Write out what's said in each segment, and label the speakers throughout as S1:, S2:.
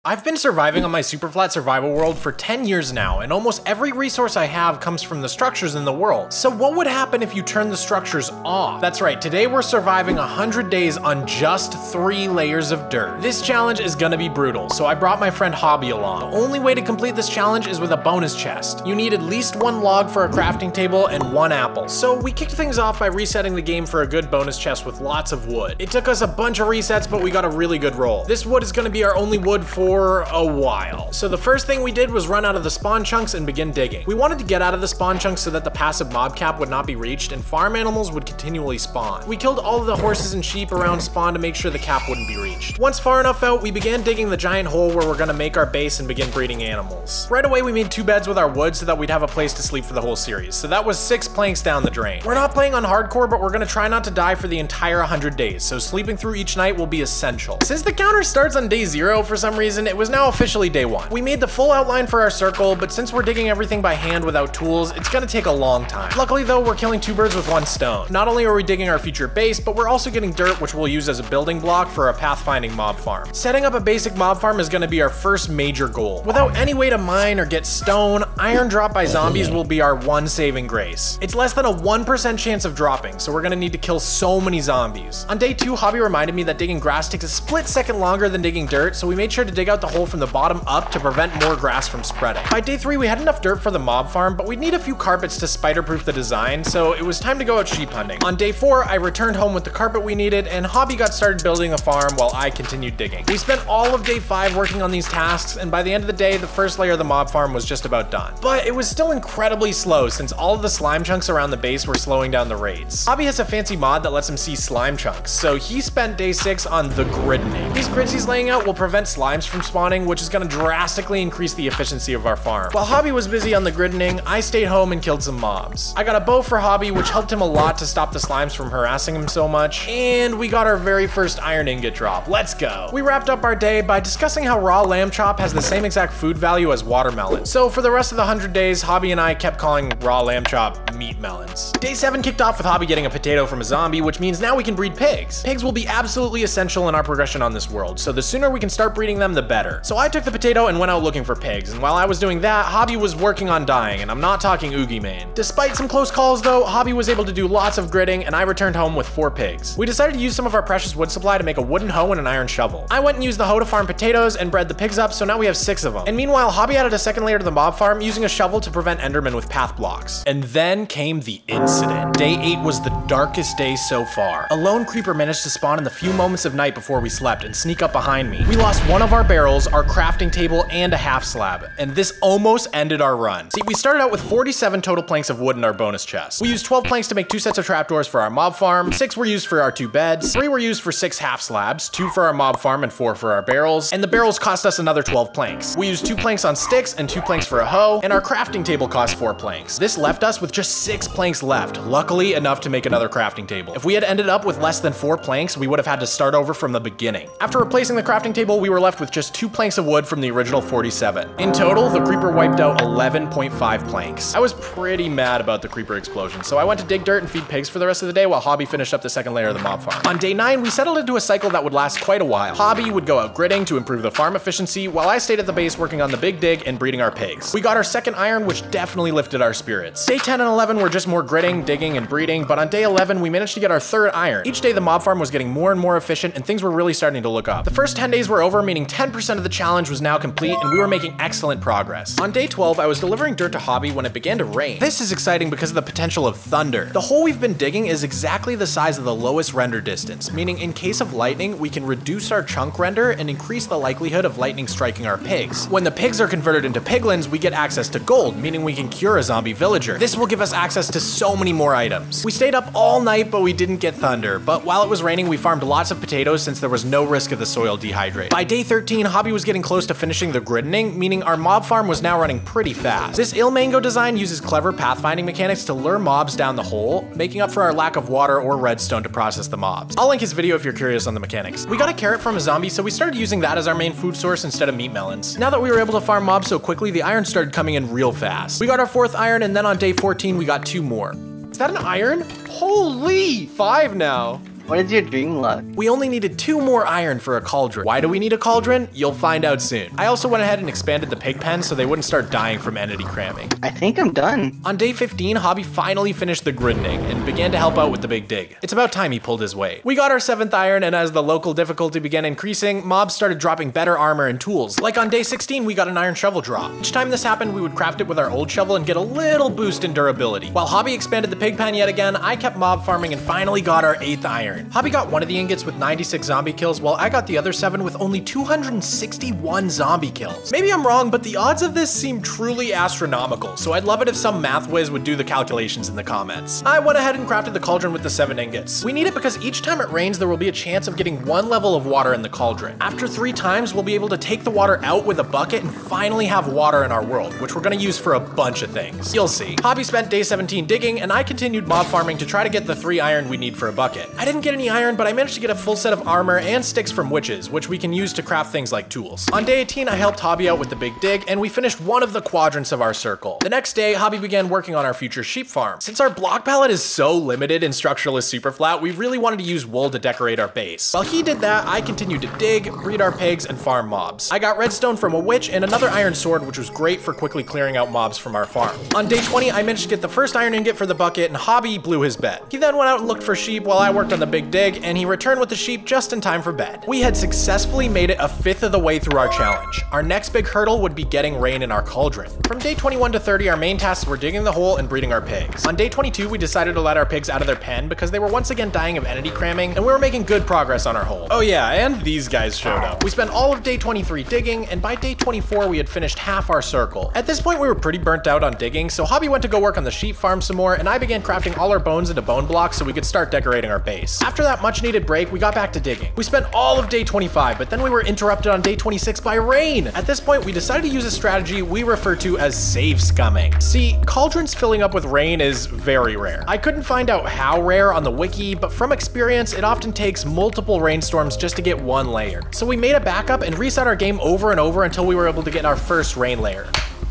S1: I've been surviving on my Superflat survival world for 10 years now, and almost every resource I have comes from the structures in the world. So what would happen if you turn the structures off? That's right, today we're surviving 100 days on just 3 layers of dirt. This challenge is gonna be brutal, so I brought my friend Hobby along. The only way to complete this challenge is with a bonus chest. You need at least 1 log for a crafting table and 1 apple. So we kicked things off by resetting the game for a good bonus chest with lots of wood. It took us a bunch of resets, but we got a really good roll. This wood is gonna be our only wood for a while. So the first thing we did was run out of the spawn chunks and begin digging. We wanted to get out of the spawn chunks so that the passive mob cap would not be reached and farm animals would continually spawn. We killed all of the horses and sheep around spawn to make sure the cap wouldn't be reached. Once far enough out, we began digging the giant hole where we're gonna make our base and begin breeding animals. Right away, we made 2 beds with our wood so that we'd have a place to sleep for the whole series. So that was 6 planks down the drain. We're not playing on hardcore, but we're gonna try not to die for the entire 100 days, so sleeping through each night will be essential. Since the counter starts on day 0 for some reason, it was now officially day 1. We made the full outline for our circle, but since we're digging everything by hand without tools, it's gonna take a long time. Luckily though, we're killing 2 birds with 1 stone. Not only are we digging our future base, but we're also getting dirt which we'll use as a building block for a pathfinding mob farm. Setting up a basic mob farm is gonna be our first major goal. Without any way to mine or get stone, iron dropped by zombies will be our one saving grace. It's less than a 1% chance of dropping, so we're gonna need to kill so many zombies. On day 2, Hobby reminded me that digging grass takes a split second longer than digging dirt, so we made sure to dig out the hole from the bottom up to prevent more grass from spreading. By day 3, we had enough dirt for the mob farm, but we'd need a few carpets to spider-proof the design, so it was time to go out sheep hunting. On day 4, I returned home with the carpet we needed, and Hobby got started building a farm while I continued digging. We spent all of day 5 working on these tasks, and by the end of the day, the first layer of the mob farm was just about done. But it was still incredibly slow since all of the slime chunks around the base were slowing down the raids. Hobby has a fancy mod that lets him see slime chunks, so he spent day 6 on the griddening. These grids he's laying out will prevent slimes from spawning, which is going to drastically increase the efficiency of our farm. While Hobby was busy on the griddening, I stayed home and killed some mobs. I got a bow for Hobby, which helped him a lot to stop the slimes from harassing him so much, and we got our very first iron ingot drop. Let's go! We wrapped up our day by discussing how raw lamb chop has the same exact food value as watermelon. So for the rest of the 100 days, Hobby and I kept calling raw lamb chop meat melons. Day 7 kicked off with Hobby getting a potato from a zombie, which means now we can breed pigs. Pigs will be absolutely essential in our progression on this world, so the sooner we can start breeding them, the better. So I took the potato and went out looking for pigs, and while I was doing that, Hobby was working on dying, and I'm not talking Oogie Mane. Despite some close calls though, Hobby was able to do lots of gridding, and I returned home with 4 pigs. We decided to use some of our precious wood supply to make a wooden hoe and an iron shovel. I went and used the hoe to farm potatoes and bred the pigs up, so now we have 6 of them. And meanwhile, Hobby added a second layer to the mob farm using a shovel to prevent endermen with path blocks. And then came the incident. Day 8 was the darkest day so far. A lone creeper managed to spawn in the few moments of night before we slept and sneak up behind me. We lost 1 of our barrels, our crafting table, and a half slab, and this almost ended our run. See, we started out with 47 total planks of wood in our bonus chest. We used 12 planks to make 2 sets of trapdoors for our mob farm, 6 were used for our 2 beds, 3 were used for 6 half slabs, 2 for our mob farm and 4 for our barrels, and the barrels cost us another 12 planks. We used 2 planks on sticks and 2 planks for a hoe, and our crafting table cost 4 planks. This left us with just 6 planks left, luckily enough to make another crafting table. If we had ended up with less than 4 planks, we would have had to start over from the beginning. After replacing the crafting table, we were left with just 2 planks of wood from the original 47. In total, the creeper wiped out 11.5 planks. I was pretty mad about the creeper explosion, so I went to dig dirt and feed pigs for the rest of the day while Hobby finished up the second layer of the mob farm. On day 9, we settled into a cycle that would last quite a while. Hobby would go out gridding to improve the farm efficiency, while I stayed at the base working on the big dig and breeding our pigs. We got our second iron, which definitely lifted our spirits. Day 10 and 11 were just more gridding, digging, and breeding, but on day 11, we managed to get our 3rd iron. Each day, the mob farm was getting more and more efficient, and things were really starting to look up. The first 10 days were over, meaning 10% of the challenge was now complete, and we were making excellent progress. On day 12, I was delivering dirt to Hobby when it began to rain. This is exciting because of the potential of thunder. The hole we've been digging is exactly the size of the lowest render distance, meaning in case of lightning, we can reduce our chunk render and increase the likelihood of lightning striking our pigs. When the pigs are converted into piglins, we get access to gold, meaning we can cure a zombie villager. This will give us access to so many more items. We stayed up all night, but we didn't get thunder. But while it was raining, we farmed lots of potatoes since there was no risk of the soil dehydrating. By day 13, Hobby was getting close to finishing the griddening, meaning our mob farm was now running pretty fast. This ilmango design uses clever pathfinding mechanics to lure mobs down the hole, making up for our lack of water or redstone to process the mobs. I'll link his video if you're curious on the mechanics. We got a carrot from a zombie, so we started using that as our main food source instead of meat melons. Now that we were able to farm mobs so quickly, the iron started coming in real fast. We got our 4th iron, and then on day 14, we got 2 more. Is that an iron? Holy! 5 now.
S2: What is your dream luck?
S1: We only needed 2 more iron for a cauldron. Why do we need a cauldron? You'll find out soon. I also went ahead and expanded the pig pen so they wouldn't start dying from entity cramming.
S2: I think I'm done.
S1: On day 15, Hobby finally finished the grinding and began to help out with the big dig. It's about time he pulled his weight. We got our 7th iron, and as the local difficulty began increasing, mobs started dropping better armor and tools. Like on day 16, we got an iron shovel drop. Each time this happened, we would craft it with our old shovel and get a little boost in durability. While Hobby expanded the pig pen yet again, I kept mob farming and finally got our 8th iron. Hobby got one of the ingots with 96 zombie kills, while I got the other 7 with only 261 zombie kills. Maybe I'm wrong, but the odds of this seem truly astronomical, so I'd love it if some math whiz would do the calculations in the comments. I went ahead and crafted the cauldron with the 7 ingots. We need it because each time it rains, there will be a chance of getting 1 level of water in the cauldron. After 3 times, we'll be able to take the water out with a bucket and finally have water in our world, which we're gonna use for a bunch of things. You'll see. Hobby spent day 17 digging, and I continued mob farming to try to get the 3 iron we need for a bucket. I didn't get any iron, but I managed to get a full set of armor and sticks from witches, which we can use to craft things like tools. On day 18, I helped Hobby out with the big dig, and we finished one of the quadrants of our circle. The next day, Hobby began working on our future sheep farm. Since our block palette is so limited in structuralist Superflat, we really wanted to use wool to decorate our base. While he did that, I continued to dig, breed our pigs, and farm mobs. I got redstone from a witch and another iron sword, which was great for quickly clearing out mobs from our farm. On day 20, I managed to get the first iron ingot for the bucket, and Hobby blew his bet. He then went out and looked for sheep while I worked on the big dig, and he returned with the sheep just in time for bed. We had successfully made it a 5th of the way through our challenge. Our next big hurdle would be getting rain in our cauldron. From day 21 to 30, our main tasks were digging the hole and breeding our pigs. On day 22, we decided to let our pigs out of their pen because they were once again dying of entity cramming, and we were making good progress on our hole. Oh yeah, and these guys showed up. We spent all of day 23 digging, and by day 24, we had finished half our circle. At this point, we were pretty burnt out on digging, so Hobby went to go work on the sheep farm some more, and I began crafting all our bones into bone blocks so we could start decorating our base. After that much needed break, we got back to digging. We spent all of day 25, but then we were interrupted on day 26 by rain. At this point, we decided to use a strategy we refer to as save scumming. See, cauldrons filling up with rain is very rare. I couldn't find out how rare on the wiki, but from experience, it often takes multiple rainstorms just to get 1 layer. So we made a backup and reset our game over and over until we were able to get our first rain layer.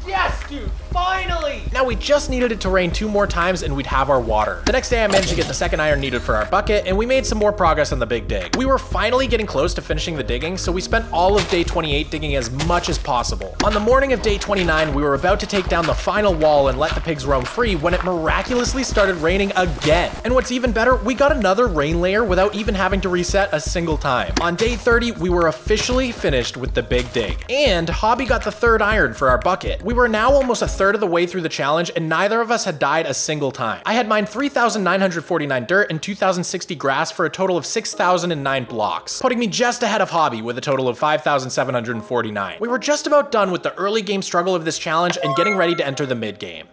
S1: Yes, dude, finally! Now we just needed it to rain 2 more times and we'd have our water. The next day I managed to get the 2nd iron needed for our bucket, and we made some more progress on the big dig. We were finally getting close to finishing the digging, so we spent all of day 28 digging as much as possible. On the morning of day 29, we were about to take down the final wall and let the pigs roam free when it miraculously started raining again. And what's even better, we got another rain layer without even having to reset a single time. On day 30, we were officially finished with the big dig, and Hobby got the 3rd iron for our bucket. We were now almost a 1/3 of the way through the challenge, and neither of us had died a single time. I had mined 3,949 dirt and 2,060 grass for a total of 6,009 blocks, putting me just ahead of Hobby with a total of 5,749. We were just about done with the early game struggle of this challenge and getting ready to enter the mid game.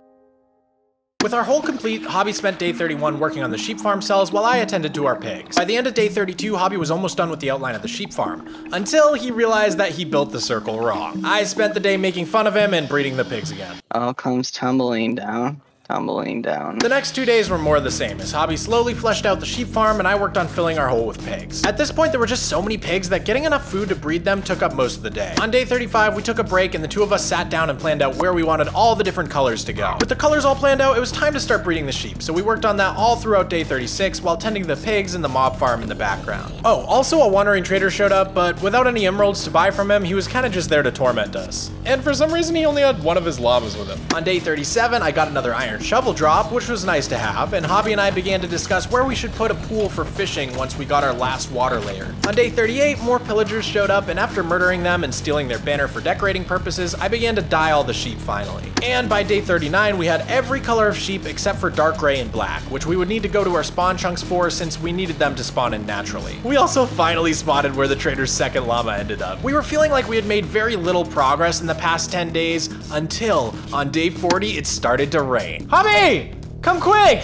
S1: With our hole complete, Hobby spent day 31 working on the sheep farm cells while I attended to our pigs. By the end of day 32, Hobby was almost done with the outline of the sheep farm, until he realized that he built the circle wrong. I spent the day making fun of him and breeding the pigs again.
S2: All comes tumbling down.
S1: The next 2 days were more of the same, as Hobby slowly fleshed out the sheep farm and I worked on filling our hole with pigs. At this point, there were just so many pigs that getting enough food to breed them took up most of the day. On day 35, we took a break and the 2 of us sat down and planned out where we wanted all the different colors to go. With the colors all planned out, it was time to start breeding the sheep, so we worked on that all throughout day 36 while tending the pigs and the mob farm in the background. Oh, also a wandering trader showed up, but without any emeralds to buy from him, he was kind of just there to torment us. And for some reason, he only had one of his llamas with him. On day 37, I got another iron shovel drop, which was nice to have, and Hobby and I began to discuss where we should put a pool for fishing once we got our last water layer. On day 38, more pillagers showed up, and after murdering them and stealing their banner for decorating purposes, I began to dye all the sheep finally. And by day 39, we had every color of sheep except for dark gray and black, which we would need to go to our spawn chunks for since we needed them to spawn in naturally. We also finally spotted where the trader's 2nd llama ended up. We were feeling like we had made very little progress in the past 10 days until on day 40, it started to rain. Hobby! Come quick!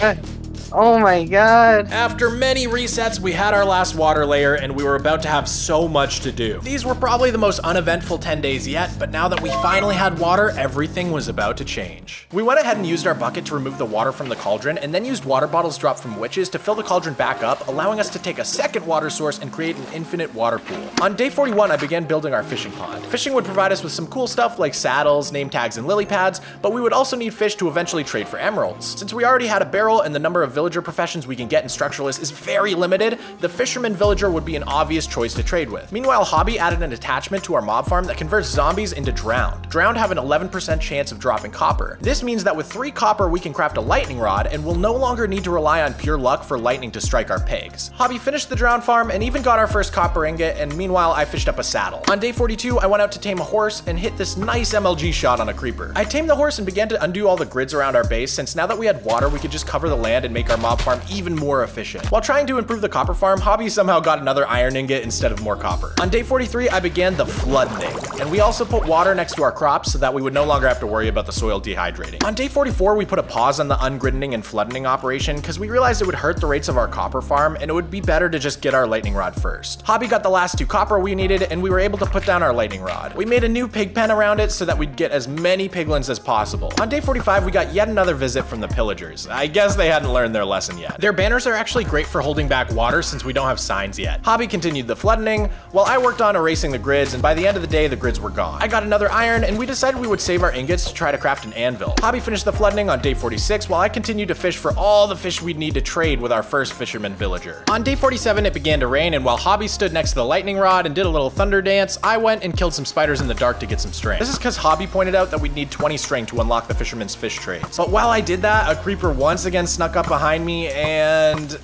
S2: Oh my god.
S1: After many resets, we had our last water layer and we were about to have so much to do. These were probably the most uneventful 10 days yet, but now that we finally had water, everything was about to change. We went ahead and used our bucket to remove the water from the cauldron and then used water bottles dropped from witches to fill the cauldron back up, allowing us to take a 2nd water source and create an infinite water pool. On day 41, I began building our fishing pond. Fishing would provide us with some cool stuff like saddles, name tags, and lily pads, but we would also need fish to eventually trade for emeralds. Since we already had a barrel and the number of villager professions we can get in Structureless is very limited, the fisherman villager would be an obvious choice to trade with. Meanwhile, Hobby added an attachment to our mob farm that converts zombies into drowned. Drowned have an 11% chance of dropping copper. This means that with 3 copper we can craft a lightning rod and will no longer need to rely on pure luck for lightning to strike our pigs. Hobby finished the drowned farm and even got our first copper ingot, and meanwhile I fished up a saddle. On day 42 I went out to tame a horse and hit this nice MLG shot on a creeper. I tamed the horse and began to undo all the grids around our base, since now that we had water we could just cover the land and make our mob farm even more efficient. While trying to improve the copper farm, Hobby somehow got another iron ingot instead of more copper. On day 43 I began the flooding, and we also put water next to our crops so that we would no longer have to worry about the soil dehydrating. On day 44 we put a pause on the ungriddening and flooding operation because we realized it would hurt the rates of our copper farm and it would be better to just get our lightning rod first. Hobby got the last 2 copper we needed and we were able to put down our lightning rod. We made a new pig pen around it so that we'd get as many piglins as possible. On day 45 we got yet another visit from the pillagers. I guess they hadn't learned their lesson yet. Their banners are actually great for holding back water since we don't have signs yet. Hobby continued the flooding while I worked on erasing the grids, and by the end of the day the grids were gone. I got another iron and we decided we would save our ingots to try to craft an anvil. Hobby finished the flooding on day 46 while I continued to fish for all the fish we'd need to trade with our first fisherman villager. On day 47 it began to rain, and while Hobby stood next to the lightning rod and did a little thunder dance, I went and killed some spiders in the dark to get some strength. This is because Hobby pointed out that we'd need 20 strength to unlock the fisherman's fish trades. But while I did that, a creeper once again snuck up behind me and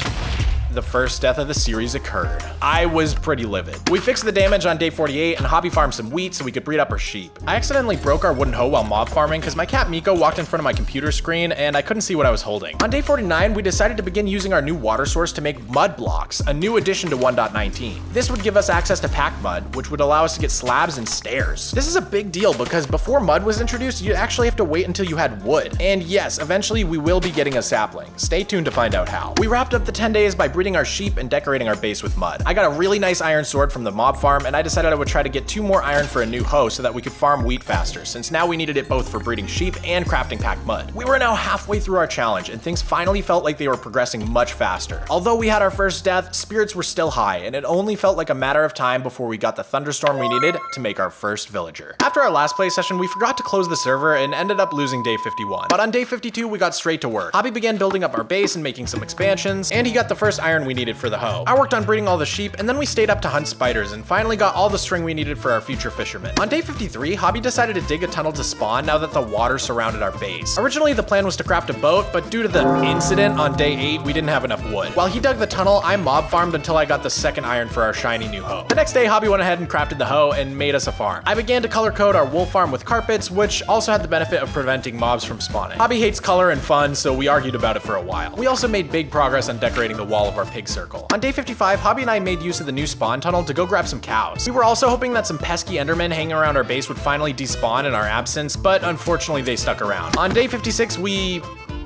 S1: the first death of the series occurred. I was pretty livid. We fixed the damage on day 48 and Hobby farmed some wheat so we could breed up our sheep. I accidentally broke our wooden hoe while mob farming because my cat Miko walked in front of my computer screen and I couldn't see what I was holding. On day 49, we decided to begin using our new water source to make mud blocks, a new addition to 1.19. This would give us access to packed mud, which would allow us to get slabs and stairs. This is a big deal because before mud was introduced, you actually have to wait until you had wood. And yes, eventually we will be getting a sapling. Stay tuned to find out how. We wrapped up the 10 days by breeding our sheep and decorating our base with mud. I got a really nice iron sword from the mob farm, and I decided I would try to get 2 more iron for a new hoe so that we could farm wheat faster, since now we needed it both for breeding sheep and crafting packed mud. We were now halfway through our challenge, and things finally felt like they were progressing much faster. Although we had our first death, spirits were still high, and it only felt like a matter of time before we got the thunderstorm we needed to make our first villager. After our last play session, we forgot to close the server and ended up losing day 51. But on day 52, we got straight to work. Hobby began building up our base and making some expansions, and he got the first iron we needed for the hoe. I worked on breeding all the sheep, and then we stayed up to hunt spiders and finally got all the string we needed for our future fishermen. On day 53, Hobby decided to dig a tunnel to spawn now that the water surrounded our base. Originally, the plan was to craft a boat, but due to the incident on day 8, we didn't have enough wood. While he dug the tunnel, I mob farmed until I got the second iron for our shiny new hoe. The next day, Hobby went ahead and crafted the hoe and made us a farm. I began to color code our wool farm with carpets, which also had the benefit of preventing mobs from spawning. Hobby hates color and fun, so we argued about it for a while. We also made big progress on decorating the wall of our pig circle. On day 55, Hobby and I made use of the new spawn tunnel to go grab some cows. We were also hoping that some pesky endermen hanging around our base would finally despawn in our absence, but unfortunately they stuck around. On day 56, we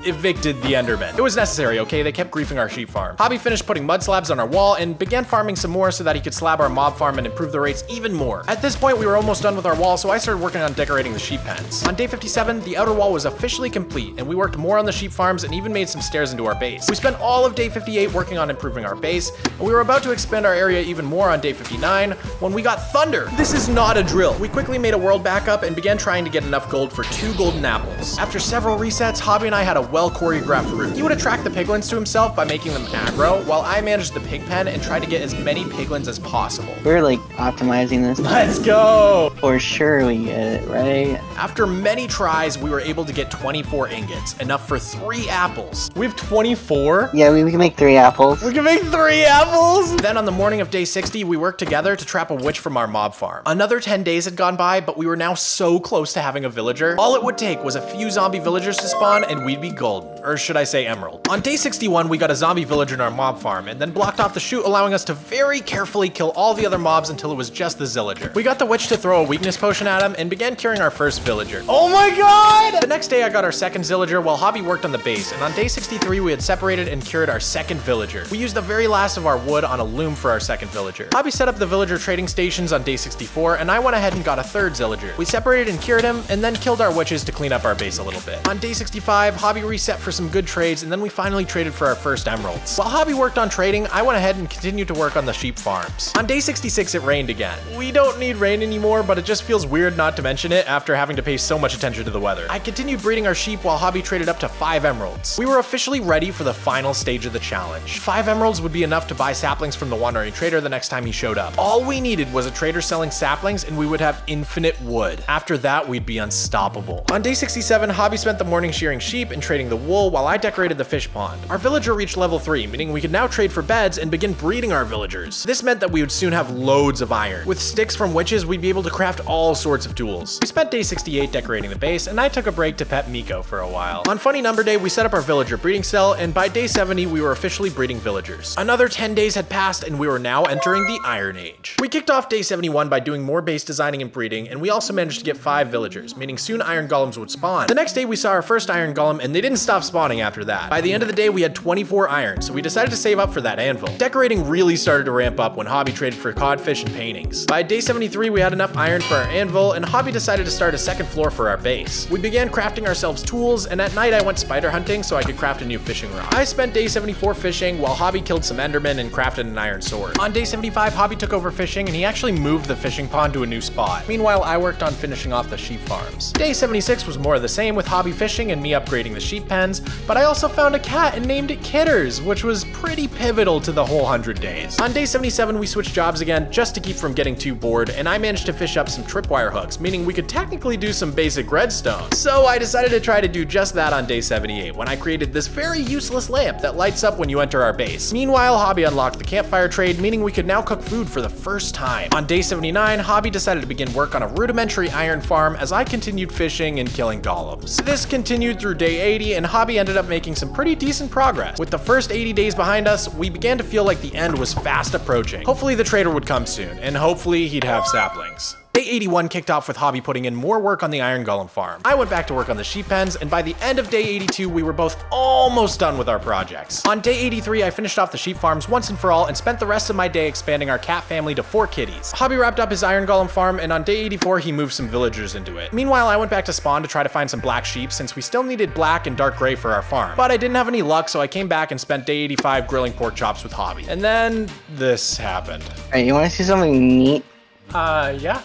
S1: evicted the endermen. It was necessary, okay? They kept griefing our sheep farm. Hobby finished putting mud slabs on our wall and began farming some more so that he could slab our mob farm and improve the rates even more. At this point, we were almost done with our wall, so I started working on decorating the sheep pens. On day 57, the outer wall was officially complete, and we worked more on the sheep farms and even made some stairs into our base. We spent all of day 58 working on improving our base, and we were about to expand our area even more on day 59 when we got thunder. This is not a drill. We quickly made a world backup and began trying to get enough gold for 2 golden apples. After several resets, Hobby and I had a well-choreographed route. He would attract the piglins to himself by making them aggro, while I managed the pig pen and tried to get as many piglins as possible.
S2: We're like optimizing this.
S1: Let's go!
S2: For sure we get it, right?
S1: After many tries, we were able to get 24 ingots, enough for 3 apples. We have 24?
S2: Yeah, we can make 3 apples.
S1: We can make 3 apples? Then on the morning of day 60, we worked together to trap a witch from our mob farm. Another 10 days had gone by, but we were now so close to having a villager. All it would take was a few zombie villagers to spawn and we'd be golden. Or should I say emerald. On day 61, we got a zombie villager in our mob farm and then blocked off the chute, allowing us to very carefully kill all the other mobs until it was just the zillager. We got the witch to throw a weakness potion at him and began curing our first villager. Oh my god! The next day, I got our second zillager while Hobby worked on the base, and on day 63, we had separated and cured our second villager. We used the very last of our wood on a loom for our second villager. Hobby set up the villager trading stations on day 64, and I went ahead and got a third zillager. We separated and cured him, and then killed our witches to clean up our base a little bit. On day 65, Hobby reset for some good trades, and then we finally traded for our first emeralds. While Hobby worked on trading, I went ahead and continued to work on the sheep farms. On day 66, it rained again. We don't need rain anymore, but it just feels weird not to mention it after having to pay so much attention to the weather. I continued breeding our sheep while Hobby traded up to 5 emeralds. We were officially ready for the final stage of the challenge. 5 emeralds would be enough to buy saplings from the wandering trader the next time he showed up. All we needed was a trader selling saplings and we would have infinite wood. After that, we'd be unstoppable. On day 67, Hobby spent the morning shearing sheep and trading the wool while I decorated the fish pond. Our villager reached level 3, meaning we could now trade for beds and begin breeding our villagers. This meant that we would soon have loads of iron. With sticks from witches, we'd be able to craft all sorts of tools. We spent day 68 decorating the base, and I took a break to pet Miko for a while. On funny number day, we set up our villager breeding cell, and by day 70, we were officially breeding villagers. Another 10 days had passed, and we were now entering the Iron Age. We kicked off day 71 by doing more base designing and breeding, and we also managed to get 5 villagers, meaning soon iron golems would spawn. The next day, we saw our first iron golem, and they didn't stop spawning after that. By the end of the day, we had 24 iron, so we decided to save up for that anvil. Decorating really started to ramp up when Hobby traded for codfish and paintings. By day 73, we had enough iron for our anvil, and Hobby decided to start a second floor for our base. We began crafting ourselves tools, and at night I went spider hunting so I could craft a new fishing rod. I spent day 74 fishing while Hobby killed some endermen and crafted an iron sword. On day 75, Hobby took over fishing, and he actually moved the fishing pond to a new spot. Meanwhile, I worked on finishing off the sheep farms. Day 76 was more of the same with Hobby fishing and me upgrading the sheep pens, but I also found a cat and named it Kitters, which was pretty pivotal to the whole 100 days. On day 77, we switched jobs again just to keep from getting too bored, and I managed to fish up some tripwire hooks, meaning we could technically do some basic redstone. So I decided to try to do just that on day 78, when I created this very useless lamp that lights up when you enter our base. Meanwhile, Hobby unlocked the campfire trade, meaning we could now cook food for the first time. On day 79, Hobby decided to begin work on a rudimentary iron farm as I continued fishing and killing golems. This continued through day 80, and Hobby ended up making some pretty decent progress. With the first 80 days behind us, we began to feel like the end was fast approaching. Hopefully the trader would come soon, and hopefully he'd have saplings. Day 81 kicked off with Hobby putting in more work on the iron golem farm. I went back to work on the sheep pens, and by the end of day 82, we were both almost done with our projects. On day 83, I finished off the sheep farms once and for all and spent the rest of my day expanding our cat family to 4 kitties. Hobby wrapped up his iron golem farm, and on day 84, he moved some villagers into it. Meanwhile, I went back to spawn to try to find some black sheep since we still needed black and dark gray for our farm. But I didn't have any luck, so I came back and spent day 85 grilling pork chops with Hobby. And then this happened.
S2: Alright, you wanna see something neat?
S1: Yeah.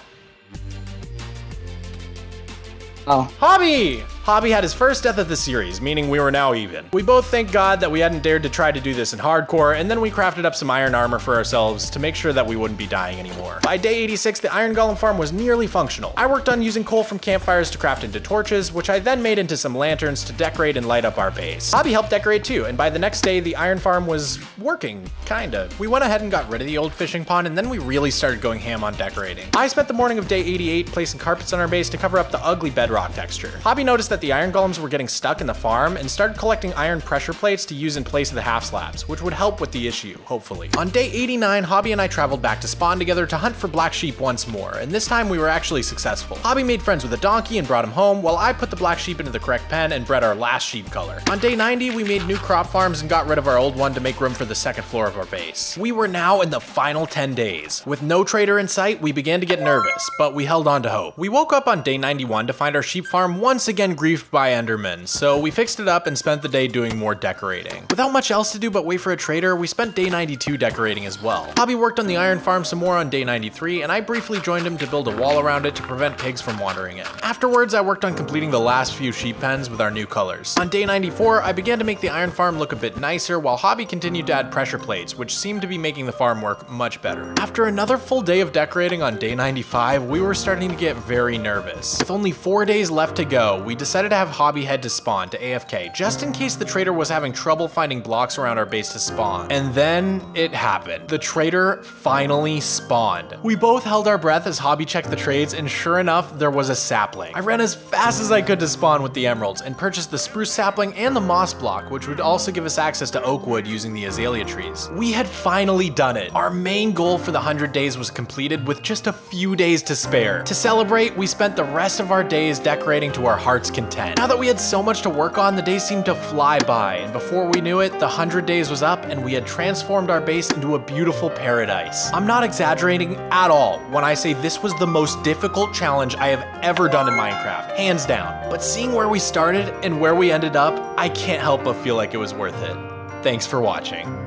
S2: Oh.
S1: Hobby! Hobby had his first death of the series, meaning we were now even. We both thank God that we hadn't dared to try to do this in hardcore, and then we crafted up some iron armor for ourselves to make sure that we wouldn't be dying anymore. By day 86, the iron golem farm was nearly functional. I worked on using coal from campfires to craft into torches, which I then made into some lanterns to decorate and light up our base. Hobby helped decorate too, and by the next day, the iron farm was working, kinda. We went ahead and got rid of the old fishing pond, and then we really started going ham on decorating. I spent the morning of day 88 placing carpets on our base to cover up the ugly bedrock texture. Hobby noticed that the iron golems were getting stuck in the farm and started collecting iron pressure plates to use in place of the half slabs, which would help with the issue, hopefully. On day 89, Hobby and I traveled back to spawn together to hunt for black sheep once more, and this time we were actually successful. Hobby made friends with a donkey and brought him home, while I put the black sheep into the correct pen and bred our last sheep color. On day 90, we made new crop farms and got rid of our old one to make room for the second floor of our base. We were now in the final 10 days. With no trader in sight, we began to get nervous, but we held on to hope. We woke up on day 91 to find our sheep farm once again griefed by endermen, so we fixed it up and spent the day doing more decorating. Without much else to do but wait for a trader, we spent day 92 decorating as well. Hobby worked on the iron farm some more on day 93, and I briefly joined him to build a wall around it to prevent pigs from wandering in. Afterwards, I worked on completing the last few sheep pens with our new colors. On day 94, I began to make the iron farm look a bit nicer, while Hobby continued to add pressure plates, which seemed to be making the farm work much better. After another full day of decorating on day 95, we were starting to get very nervous. With only 4 days left to go, we decided to have Hobby head to spawn to AFK, just in case the trader was having trouble finding blocks around our base to spawn. And then it happened. The trader finally spawned. We both held our breath as Hobby checked the trades, and sure enough, there was a sapling. I ran as fast as I could to spawn with the emeralds and purchased the spruce sapling and the moss block, which would also give us access to oak wood using the azalea trees. We had finally done it. Our main goal for the 100 days was completed with just a few days to spare. To celebrate, we spent the rest of our days decorating to our heart's content. content. Now that we had so much to work on, the days seemed to fly by, and before we knew it, the 100 days was up and we had transformed our base into a beautiful paradise. I'm not exaggerating at all when I say this was the most difficult challenge I have ever done in Minecraft, hands down. But seeing where we started and where we ended up, I can't help but feel like it was worth it. Thanks for watching.